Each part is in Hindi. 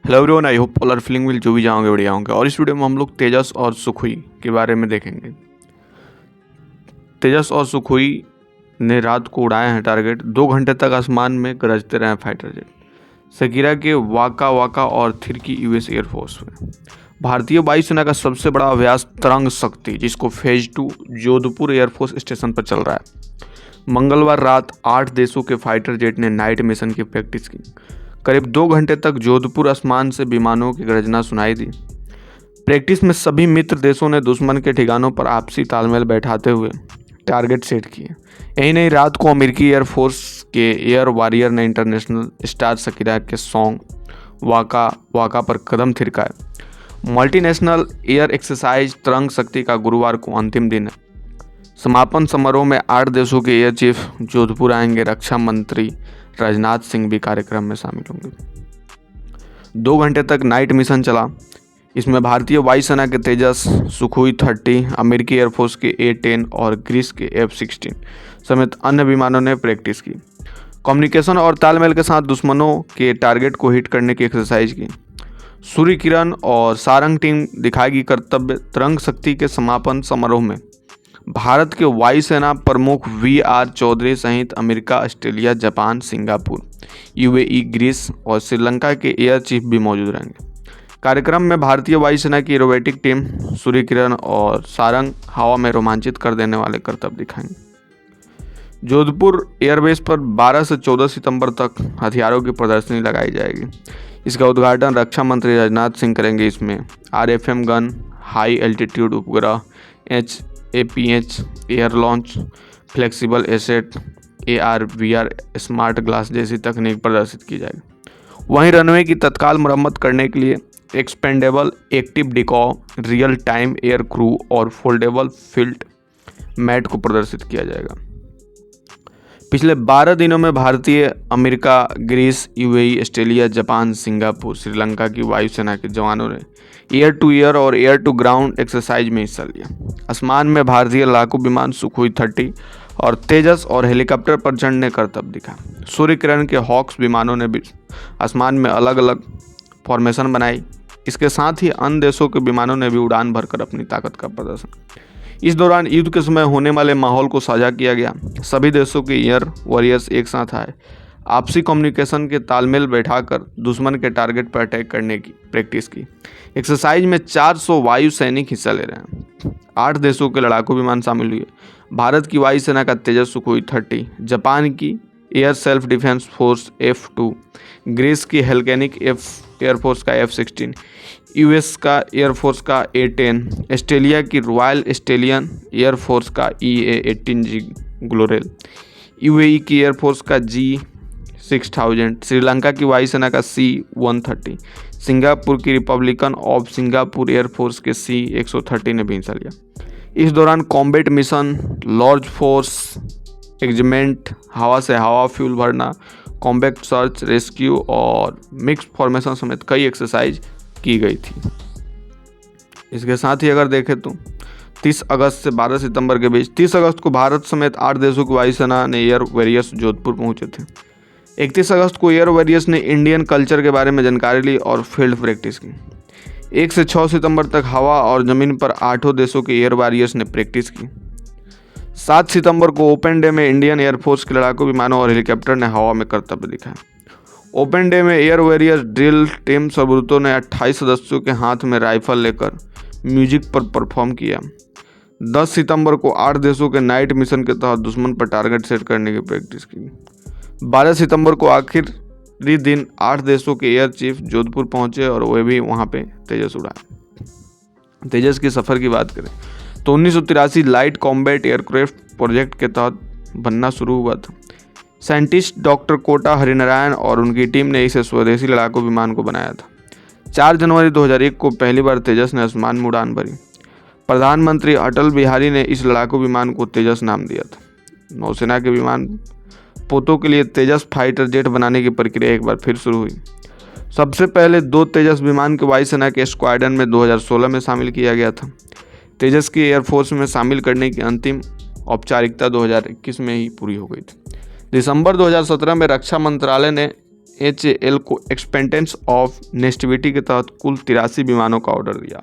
Hello everyone, I hope all are feeling well जो भी जाओगे बढ़िया होंगे। और इस वीडियो में हम लोग तेजस और सुखोई के बारे में देखेंगे। तेजस और सुखोई ने रात को उड़ाए हैं टारगेट। 2 घंटे तक आसमान में गरजते रहे फाइटर जेट। सकीरा के वाका वाका और थिरकी यूएस एयरफोर्स में। भारतीय वायुसेना का सबसे बड़ा अभ्यास तरंग शक्ति, जिसको फेज 2 जोधपुर एयरफोर्स स्टेशन पर चल रहा है। मंगलवार रात 8 देशों के फाइटर जेट ने नाइट मिशन की प्रैक्टिस की। करीब 2 घंटे तक जोधपुर आसमान से विमानों की गर्जना सुनाई दी। प्रैक्टिस में सभी मित्र देशों ने दुश्मन के ठिकानों पर आपसी तालमेल बैठाते हुए टारगेट सेट किए। यही नहीं, रात को अमेरिकी एयरफोर्स के एयर वॉरियर ने इंटरनेशनल स्टार सकीरा के सॉन्ग वाका वाका पर कदम थिरकाए। मल्टीनेशनल एयर एक्सरसाइज तरंग शक्ति का गुरुवार को अंतिम दिन है। समापन समारोह में 8 देशों के एयर चीफ जोधपुर आएंगे। रक्षा मंत्री राजनाथ सिंह भी कार्यक्रम में शामिल होंगे। 2 घंटे तक नाइट मिशन चला। इसमें भारतीय वायुसेना के तेजस, सुखोई 30, अमेरिकी एयरफोर्स के A-10 और ग्रीस के F-16 समेत अन्य विमानों ने प्रैक्टिस की। कम्युनिकेशन और तालमेल के साथ दुश्मनों के टारगेट को हिट करने की एक्सरसाइज की। सूर्य किरण और सारंग टीम दिखाएगी कर्तव्य। तरंग शक्ति के समापन समारोह में भारत के वायुसेना प्रमुख VR चौधरी सहित America, Australia, Japan, Singapore, UAE, Greece और श्रीलंका के एयर चीफ भी मौजूद रहेंगे। कार्यक्रम में भारतीय वायुसेना की एरोबेटिक टीम सूर्य किरण और सारंग हवा में रोमांचित कर देने वाले करतब दिखाएंगे। जोधपुर एयरबेस पर 12 से 14 सितंबर तक हथियारों की प्रदर्शनी लगाई जाएगी। इसका उद्घाटन रक्षा मंत्री राजनाथ सिंह करेंगे। इसमें RFM गन, हाई एल्टीट्यूड उपग्रह, APH air launch, flexible asset, AR/VR smart glass जैसी तकनीक प्रदर्शित की जाएगी। वहीं रनवे की तत्काल मरम्मत करने के लिए expendable active decoy, real time air crew और फोल्डेबल फील्ड मैट को प्रदर्शित किया जाएगा। पिछले 12 दिनों में भारतीय, America, Greece, UAE, Australia, Japan, Singapore, Sri Lanka की वायुसेना के जवानों ने एयर टू एयर और एयर टू ग्राउंड एक्सरसाइज में हिस्सा लिया। आसमान में भारतीय लड़ाकू विमान सुखोई 30 और तेजस और हेलीकॉप्टर पर चढ़ने करतब दिखा। सूर्य किरण के हॉक्स विमानों ने भी आसमान में अलग अलग फॉर्मेशन बनाई। इसके साथ ही अन्य देशों के विमानों ने भी उड़ान भरकर अपनी ताकत का प्रदर्शन। इस दौरान युद्ध के समय होने वाले माहौल को साझा किया गया। सभी देशों के एयर वॉरियर्स एक साथ आए। आपसी कम्युनिकेशन के तालमेल बैठाकर दुश्मन के टारगेट पर अटैक करने की प्रैक्टिस की। एक्सरसाइज में 400 वायु सैनिक हिस्सा ले रहे हैं। 8 देशों के लड़ाकू विमान शामिल हुए। भारत की वायुसेना का तेजस सुखोई 30, जापान की air self defence force F-2, Greece की हेल्केनिक एयरफोर्स का F-16, US का एयरफोर्स का A-10, ऑस्ट्रेलिया की रॉयल ऑस्ट्रेलियन एयरफोर्स का EA-18G ग्लोरेल, UAE की एयरफोर्स का G-6000, श्रीलंका की वायुसेना का C-130, सिंगापुर की रिपब्लिकन ऑफ सिंगापुर एयरफोर्स के C-130 ने भी हिस्सा लिया। इस दौरान कॉम्बैट मिशन, लॉर्ज फोर्स एग्जमेंट, हवा से हवा फ्यूल भरना, कॉम्बैक्ट सर्च रेस्क्यू और मिक्स फॉर्मेशन समेत कई एक्सरसाइज की गई थी। इसके साथ ही अगर देखें तो 30 अगस्त से 12 सितंबर के बीच 30 अगस्त को भारत समेत 8 देशों की वायुसेना ने एयर वॉरियर्स जोधपुर पहुंचे थे। 31 अगस्त को एयर वॉरियर्स ने इंडियन कल्चर के बारे में जानकारी ली और फील्ड प्रैक्टिस की। 1 से 6 सितंबर तक हवा और जमीन पर 8 देशों के एयर वॉरियर्स ने प्रैक्टिस की। 7 सितंबर को ओपन डे में इंडियन एयरफोर्स के लड़ाकू विमानों और हेलीकॉप्टर ने हवा में करतव्य दिखाया। ओपन डे में एयर वॉरियर ड्रिल टीम सबूतों ने 28 सदस्यों के हाथ में राइफल लेकर म्यूजिक पर परफॉर्म किया। 10 सितंबर को 8 देशों के नाइट मिशन के तहत दुश्मन पर टारगेट सेट करने की प्रैक्टिस की। 12 सितंबर को आखिरी दिन 8 देशों के एयर चीफ जोधपुर पहुंचे और वे भी वहां पे तेजस उड़ाए। तेजस की सफ़र की बात करें तो 1983 लाइट कॉम्बैट एयरक्राफ्ट प्रोजेक्ट के तहत बनना शुरू हुआ था। साइंटिस्ट डॉक्टर कोटा हरिनारायण और उनकी टीम ने इसे स्वदेशी लड़ाकू विमान को बनाया था। 4 जनवरी 2001 को पहली बार तेजस ने आसमान में उड़ान भरी। प्रधानमंत्री अटल बिहारी ने इस लड़ाकू विमान को तेजस नाम दिया था। नौसेना के विमान पोतों के लिए तेजस फाइटर जेट बनाने की प्रक्रिया एक बार फिर शुरू हुई। सबसे पहले 2 तेजस विमान के वायुसेना के स्क्वाड्रन में 2016 में शामिल किया गया था। तेजस की एयरफोर्स में शामिल करने की अंतिम औपचारिकता 2021 में ही पूरी हो गई थी। दिसंबर 2017 में रक्षा मंत्रालय ने HAL को एक्सपेंडेंस ऑफ नेस्टिविटी के तहत कुल 83 विमानों का ऑर्डर दिया।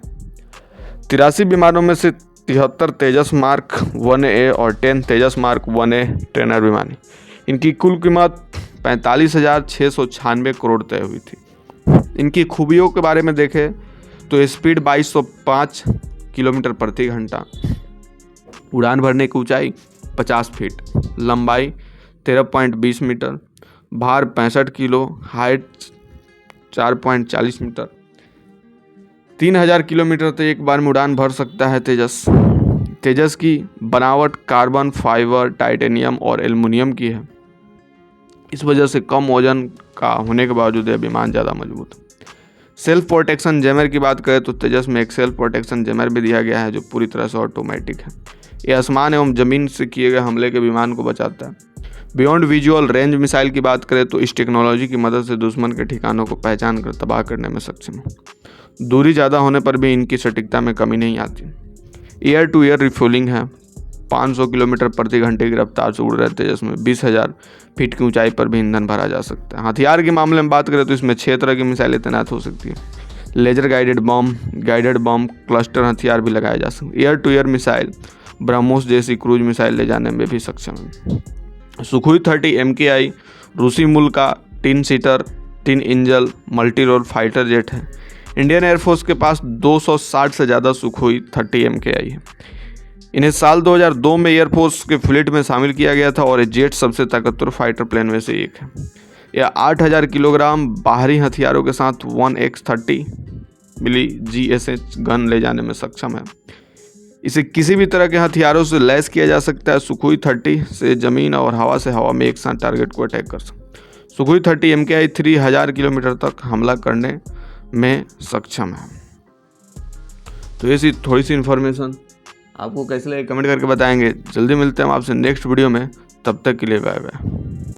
83 विमानों में से 73 तेजस मार्क 1A और 10 तेजस मार्क 1A ट्रेनर विमान। इनकी कुल कीमत 45,696 करोड़ तय हुई थी। इनकी खूबियों के बारे में देखें तो स्पीड 2205 किलोमीटर प्रति घंटा, उड़ान भरने की ऊंचाई 50 फीट, लंबाई 13.20 मीटर, भार 65 किलो, हाइट 4.40 मीटर, 3000 किलोमीटर तक एक बार में उड़ान भर सकता है तेजस की बनावट कार्बन फाइबर, टाइटेनियम और एल्युमिनियम की है। इस वजह से कम वजन का होने के बावजूद यह विमान ज़्यादा मजबूत है। सेल्फ प्रोटेक्शन जैमर की बात करें तो तेजस में एक सेल्फ प्रोटेक्शन जैमर भी दिया गया है जो पूरी तरह से ऑटोमेटिक है। यह आसमान एवं जमीन से किए गए हमले के विमान को बचाता है। बियॉन्ड विजुअल रेंज मिसाइल की बात करें तो इस टेक्नोलॉजी की मदद से दुश्मन के ठिकानों को पहचान कर तबाह करने में सक्षम है। दूरी ज़्यादा होने पर भी इनकी सटीकता में कमी नहीं आती। एयर टू एयर रिफ्यूलिंग है। 500 किलोमीटर प्रति घंटे की रफ्तार से उड़ रहे तेजस में 20,000 फीट की ऊंचाई पर भी ईंधन भरा जा सकता है। हथियार के मामले में बात करें तो इसमें 6 तरह की मिसाइलें तैनात हो सकती है। लेजर गाइडेड बम, क्लस्टर हथियार भी लगाए जा सकते हैं। Air to air missile BrahMos जैसी क्रूज मिसाइल ले जाने में भी सक्षम है। सुखोई 30 MKI रूसी मूल का 3 seater 3 engine multi role fighter jet है। इंडियन एयरफोर्स के पास 260 से ज़्यादा सुखोई 30 MKI है। इन्हें साल 2002 में एयरफोर्स के फ्लीट में शामिल किया गया था और ये जेट सबसे ताकतवर फाइटर प्लेन में से एक है। यह 8000 किलोग्राम बाहरी हथियारों के साथ 1X30 मिली GSH गन ले जाने में सक्षम है। इसे किसी भी तरह के हथियारों से लैस किया जा सकता है। सुखोई 30 से जमीन और हवा से हवा में एक साथ टारगेट को अटैक कर सकता। सुखोई 30 MKI 3000 किलोमीटर तक हमला करने में सक्षम है। तो ये थोड़ी सी इन्फॉर्मेशन आपको कैसे लगे कमेंट करके बताएंगे। जल्दी मिलते हैं हम आपसे नेक्स्ट वीडियो में, तब तक के लिए बाय बाय।